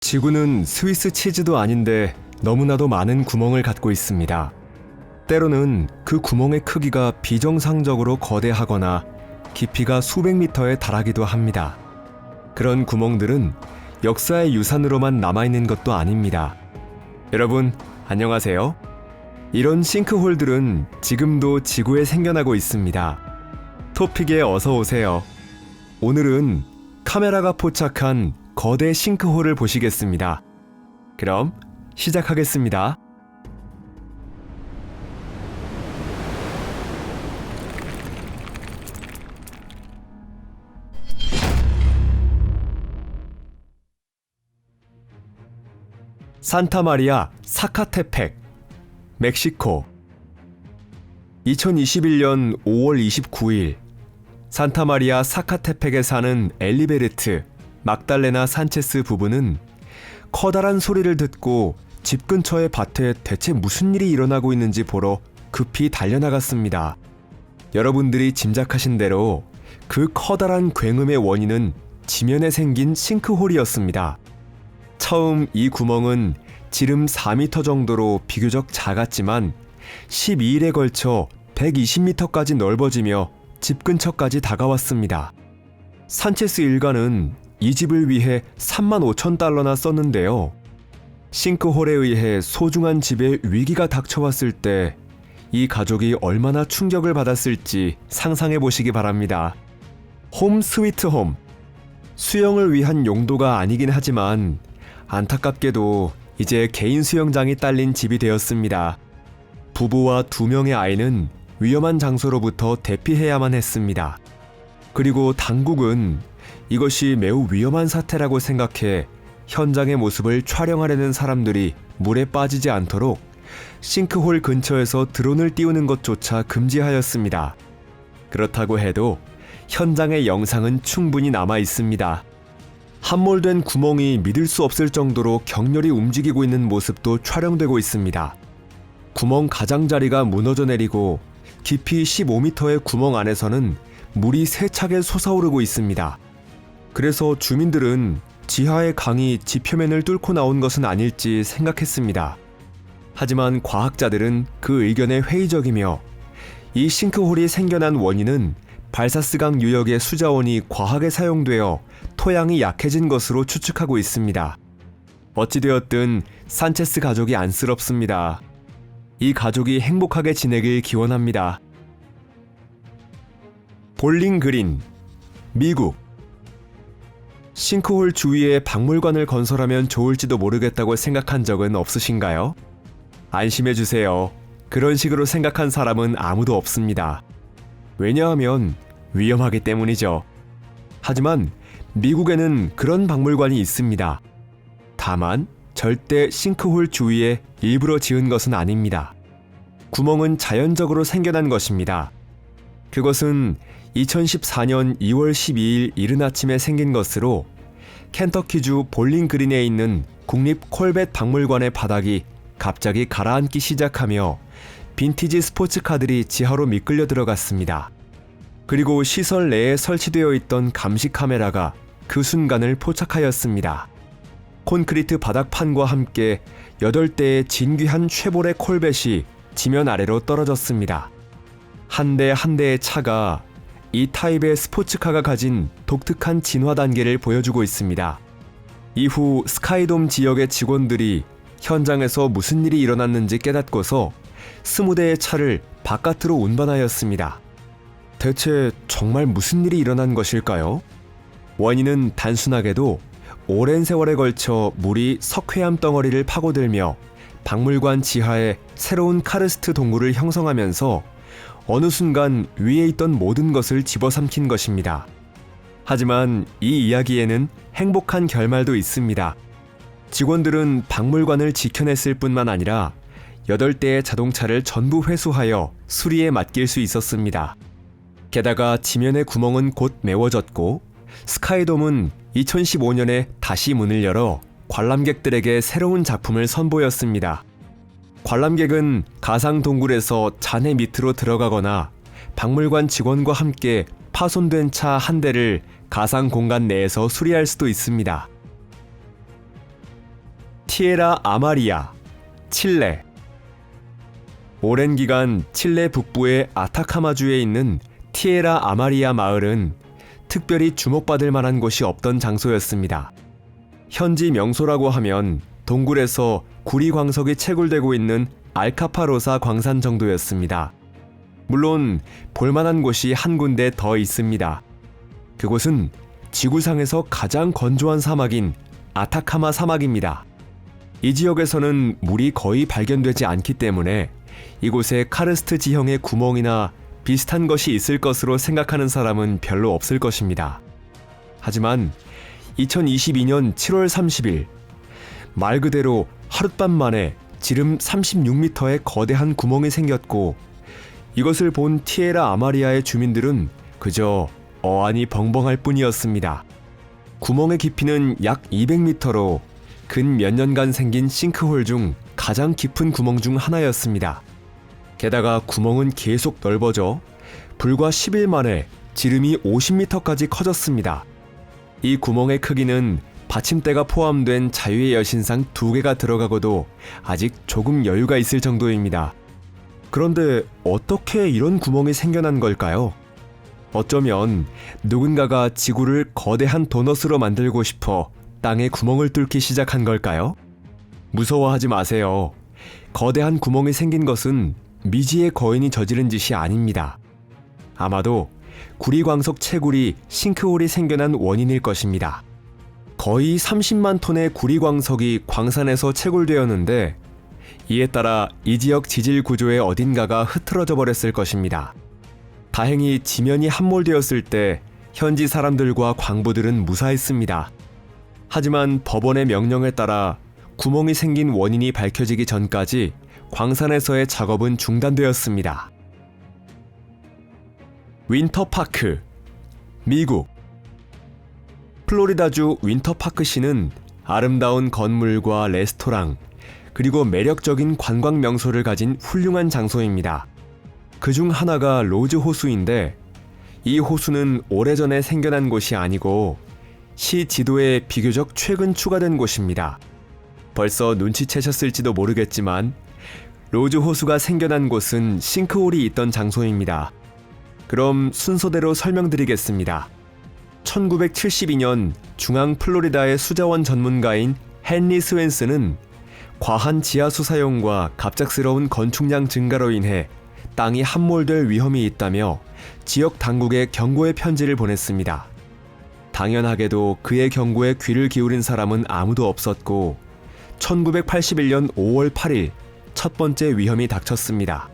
지구는 스위스 치즈도 아닌데 너무나도 많은 구멍을 갖고 있습니다. 때로는 그 구멍의 크기가 비정상적으로 거대하거나 깊이가 수백 미터에 달하기도 합니다. 그런 구멍들은 역사의 유산으로만 남아있는 것도 아닙니다. 여러분, 안녕하세요. 이런 싱크홀들은 지금도 지구에 생겨나고 있습니다. 토픽에 어서 오세요. 오늘은 카메라가 포착한 거대 싱크홀을 보시겠습니다. 그럼 시작하겠습니다. 산타마리아 사카테펙, 멕시코. 2021년 5월 29일 산타마리아 사카테펙에 사는 엘리베르트, 막달레나 산체스 부부는 커다란 소리를 듣고 집 근처의 밭에 대체 무슨 일이 일어나고 있는지 보러 급히 달려나갔습니다. 여러분들이 짐작하신 대로 그 커다란 굉음의 원인은 지면에 생긴 싱크홀이었습니다. 처음 이 구멍은 지름 4m 정도로 비교적 작았지만 12일에 걸쳐 120m까지 넓어지며 집 근처까지 다가왔습니다. 산체스 일가는 이 집을 위해 35,000달러나 썼는데요. 싱크홀에 의해 소중한 집에 위기가 닥쳐왔을 때 이 가족이 얼마나 충격을 받았을지 상상해 보시기 바랍니다. 홈 스위트 홈. 수영을 위한 용도가 아니긴 하지만 안타깝게도 이제 개인 수영장이 딸린 집이 되었습니다. 부부와 2명의 아이는 위험한 장소로부터 대피해야만 했습니다. 그리고 당국은 이것이 매우 위험한 사태라고 생각해 현장의 모습을 촬영하려는 사람들이 물에 빠지지 않도록 싱크홀 근처에서 드론을 띄우는 것조차 금지하였습니다. 그렇다고 해도 현장의 영상은 충분히 남아 있습니다. 함몰된 구멍이 믿을 수 없을 정도로 격렬히 움직이고 있는 모습도 촬영되고 있습니다. 구멍 가장자리가 무너져 내리고 깊이 15m의 구멍 안에서는 물이 세차게 솟아오르고 있습니다. 그래서 주민들은 지하의 강이 지표면을 뚫고 나온 것은 아닐지 생각했습니다. 하지만 과학자들은 그 의견에 회의적이며 이 싱크홀이 생겨난 원인은 발사스강 유역의 수자원이 과하게 사용되어 토양이 약해진 것으로 추측하고 있습니다. 어찌되었든 산체스 가족이 안쓰럽습니다. 이 가족이 행복하게 지내길 기원합니다. 볼링 그린, 미국. 싱크홀 주위에 박물관을 건설하면 좋을지도 모르겠다고 생각한 적은 없으신가요? 안심해주세요. 그런 식으로 생각한 사람은 아무도 없습니다. 왜냐하면 위험하기 때문이죠. 하지만 미국에는 그런 박물관이 있습니다. 다만 절대 싱크홀 주위에 일부러 지은 것은 아닙니다. 구멍은 자연적으로 생겨난 것입니다. 그것은 2014년 2월 12일 이른 아침에 생긴 것으로 켄터키주 볼링 그린에 있는 국립 콜벳 박물관의 바닥이 갑자기 가라앉기 시작하며 빈티지 스포츠카들이 지하로 미끌려 들어갔습니다. 그리고 시설 내에 설치되어 있던 감시 카메라가 그 순간을 포착하였습니다. 콘크리트 바닥판과 함께 8대의 진귀한 쉐보레 콜벳이 지면 아래로 떨어졌습니다. 한 대 한 대의 차가 이 타입의 스포츠카가 가진 독특한 진화 단계를 보여주고 있습니다. 이후 스카이돔 지역의 직원들이 현장에서 무슨 일이 일어났는지 깨닫고서 20대의 차를 바깥으로 운반하였습니다. 대체 정말 무슨 일이 일어난 것일까요? 원인은 단순하게도 오랜 세월에 걸쳐 물이 석회암 덩어리를 파고들며 박물관 지하에 새로운 카르스트 동굴을 형성하면서 어느 순간 위에 있던 모든 것을 집어삼킨 것입니다. 하지만 이 이야기에는 행복한 결말도 있습니다. 직원들은 박물관을 지켜냈을 뿐만 아니라 8대의 자동차를 전부 회수하여 수리에 맡길 수 있었습니다. 게다가 지면의 구멍은 곧 메워졌고 스카이돔은 2015년에 다시 문을 열어 관람객들에게 새로운 작품을 선보였습니다. 관람객은 가상 동굴에서 잔해 밑으로 들어가거나 박물관 직원과 함께 파손된 차 한 대를 가상 공간 내에서 수리할 수도 있습니다. 티에라 아마리아, 칠레. 오랜 기간 칠레 북부의 아타카마주에 있는 티에라 아마리아 마을은 특별히 주목받을 만한 곳이 없던 장소였습니다. 현지 명소라고 하면 동굴에서 구리 광석이 채굴되고 있는 알카파로사 광산 정도였습니다. 물론 볼만한 곳이 한 군데 더 있습니다. 그곳은 지구상에서 가장 건조한 사막인 아타카마 사막입니다. 이 지역에서는 물이 거의 발견되지 않기 때문에 이곳에 카르스트 지형의 구멍이나 비슷한 것이 있을 것으로 생각하는 사람은 별로 없을 것입니다. 하지만 2022년 7월 30일 말 그대로 하룻밤 만에 지름 36m의 거대한 구멍이 생겼고 이것을 본 티에라 아마리아의 주민들은 그저 어안이 벙벙할 뿐이었습니다. 구멍의 깊이는 약 200m로 근 몇 년간 생긴 싱크홀 중 가장 깊은 구멍 중 하나였습니다. 게다가 구멍은 계속 넓어져 불과 10일 만에 지름이 50m까지 커졌습니다. 이 구멍의 크기는 받침대가 포함된 자유의 여신상 2개가 들어가고도 아직 조금 여유가 있을 정도입니다. 그런데 어떻게 이런 구멍이 생겨난 걸까요? 어쩌면 누군가가 지구를 거대한 도넛으로 만들고 싶어 땅에 구멍을 뚫기 시작한 걸까요? 무서워하지 마세요. 거대한 구멍이 생긴 것은 미지의 거인이 저지른 짓이 아닙니다. 아마도 구리광석 채굴이 싱크홀이 생겨난 원인일 것입니다. 거의 30만 톤의 구리광석이 광산에서 채굴되었는데 이에 따라 이 지역 지질 구조의 어딘가가 흐트러져 버렸을 것입니다. 다행히 지면이 함몰되었을 때 현지 사람들과 광부들은 무사했습니다. 하지만 법원의 명령에 따라 구멍이 생긴 원인이 밝혀지기 전까지 광산에서의 작업은 중단되었습니다. 윈터파크, 미국. 플로리다주 윈터파크시는 아름다운 건물과 레스토랑, 그리고 매력적인 관광 명소를 가진 훌륭한 장소입니다. 그중 하나가 로즈 호수인데 이 호수는 오래전에 생겨난 곳이 아니고 시 지도에 비교적 최근 추가된 곳입니다. 벌써 눈치채셨을지도 모르겠지만 로즈 호수가 생겨난 곳은 싱크홀이 있던 장소입니다. 그럼 순서대로 설명드리겠습니다. 1972년 중앙 플로리다의 수자원 전문가인 헨리 스웬슨은 과한 지하수 사용과 갑작스러운 건축량 증가로 인해 땅이 함몰될 위험이 있다며 지역 당국에 경고의 편지를 보냈습니다. 당연하게도 그의 경고에 귀를 기울인 사람은 아무도 없었고 1981년 5월 8일 첫 번째 위험이 닥쳤습니다.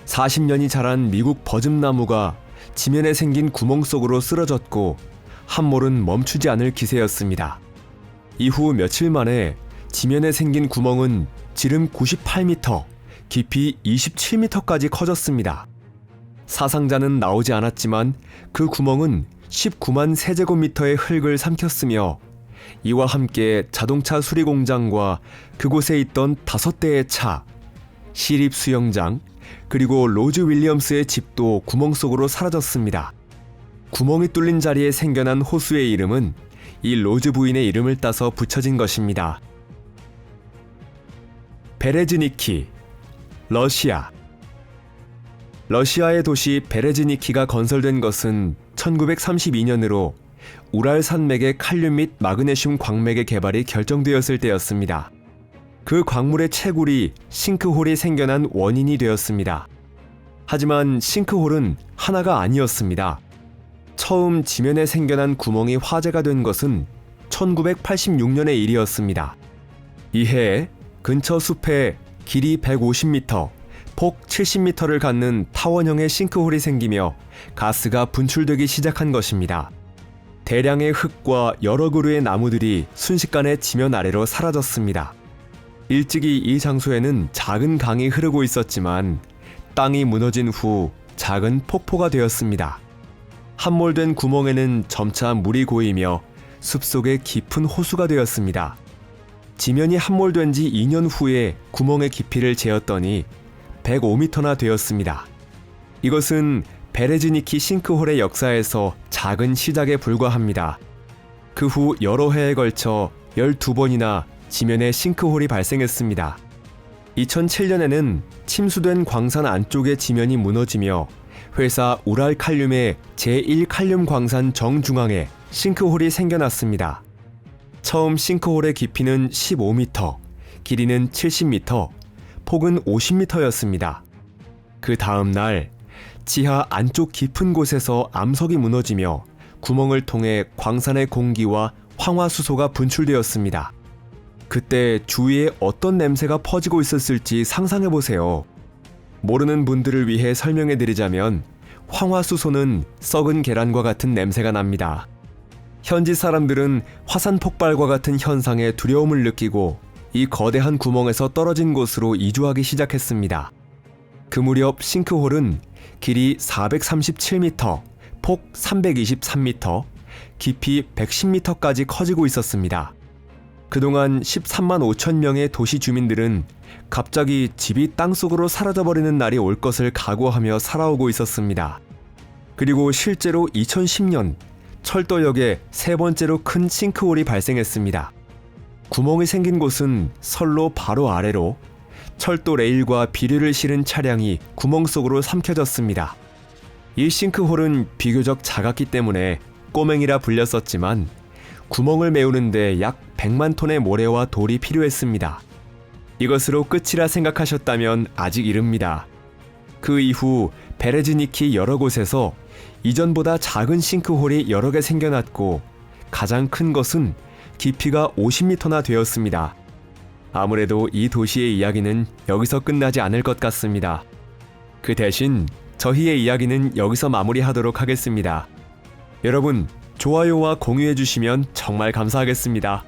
40년이 자란 미국 버즘나무가 지면에 생긴 구멍 속으로 쓰러졌고 함몰은 멈추지 않을 기세였습니다. 이후 며칠 만에 지면에 생긴 구멍은 지름 98m, 깊이 27m까지 커졌습니다. 사상자는 나오지 않았지만 그 구멍은 19만 세제곱미터의 흙을 삼켰으며 이와 함께 자동차 수리 공장과 그곳에 있던 5대의 차, 시립 수영장, 그리고 로즈 윌리엄스의 집도 구멍 속으로 사라졌습니다. 구멍이 뚫린 자리에 생겨난 호수의 이름은 이 로즈 부인의 이름을 따서 붙여진 것입니다. 베레즈니키, 러시아. 러시아의 도시 베레즈니키가 건설된 것은 1932년으로 우랄 산맥의 칼륨 및 마그네슘 광맥의 개발이 결정되었을 때였습니다. 그 광물의 채굴이 싱크홀이 생겨난 원인이 되었습니다. 하지만 싱크홀은 하나가 아니었습니다. 처음 지면에 생겨난 구멍이 화제가 된 것은 1986년의 일이었습니다. 이해 근처 숲에 길이 150m, 폭 70m를 갖는 타원형의 싱크홀이 생기며 가스가 분출되기 시작한 것입니다. 대량의 흙과 여러 그루의 나무들이 순식간에 지면 아래로 사라졌습니다. 일찍이 이 장소에는 작은 강이 흐르고 있었지만 땅이 무너진 후 작은 폭포가 되었습니다. 함몰된 구멍에는 점차 물이 고이며 숲속에 깊은 호수가 되었습니다. 지면이 함몰된 지 2년 후에 구멍의 깊이를 재었더니 105m나 되었습니다. 이것은 베레즈니키 싱크홀의 역사에서 작은 시작에 불과합니다. 그 후 여러 해에 걸쳐 12번이나 지면에 싱크홀이 발생했습니다. 2007년에는 침수된 광산 안쪽의 지면이 무너지며 회사 우랄칼륨의 제1칼륨 광산 정중앙에 싱크홀이 생겨났습니다. 처음 싱크홀의 깊이는 15m, 길이는 70m, 폭은 50m였습니다. 그 다음 날 지하 안쪽 깊은 곳에서 암석이 무너지며 구멍을 통해 광산의 공기와 황화수소가 분출되었습니다. 그때 주위에 어떤 냄새가 퍼지고 있었을지 상상해보세요. 모르는 분들을 위해 설명해드리자면 황화수소는 썩은 계란과 같은 냄새가 납니다. 현지 사람들은 화산 폭발과 같은 현상에 두려움을 느끼고 이 거대한 구멍에서 떨어진 곳으로 이주하기 시작했습니다. 그 무렵 싱크홀은 길이 437m, 폭 323m, 깊이 110m까지 커지고 있었습니다. 그동안 13만 5천 명의 도시 주민들은 갑자기 집이 땅속으로 사라져버리는 날이 올 것을 각오하며 살아오고 있었습니다. 그리고 실제로 2010년 철도역에 세 번째로 큰 싱크홀이 발생했습니다. 구멍이 생긴 곳은 선로 바로 아래로 철도 레일과 비료를 실은 차량이 구멍 속으로 삼켜졌습니다. 이 싱크홀은 비교적 작았기 때문에 꼬맹이라 불렸었지만 구멍을 메우는데 약 100만 톤의 모래와 돌이 필요했습니다. 이것으로 끝이라 생각하셨다면 아직 이릅니다. 그 이후 베레즈니키 여러 곳에서 이전보다 작은 싱크홀이 여러 개 생겨났고 가장 큰 것은 깊이가 50m나 되었습니다. 아무래도 이 도시의 이야기는 여기서 끝나지 않을 것 같습니다. 그 대신 저희의 이야기는 여기서 마무리하도록 하겠습니다. 여러분, 좋아요와 공유해주시면 정말 감사하겠습니다.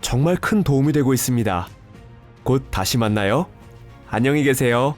정말 큰 도움이 되고 있습니다. 곧 다시 만나요. 안녕히 계세요.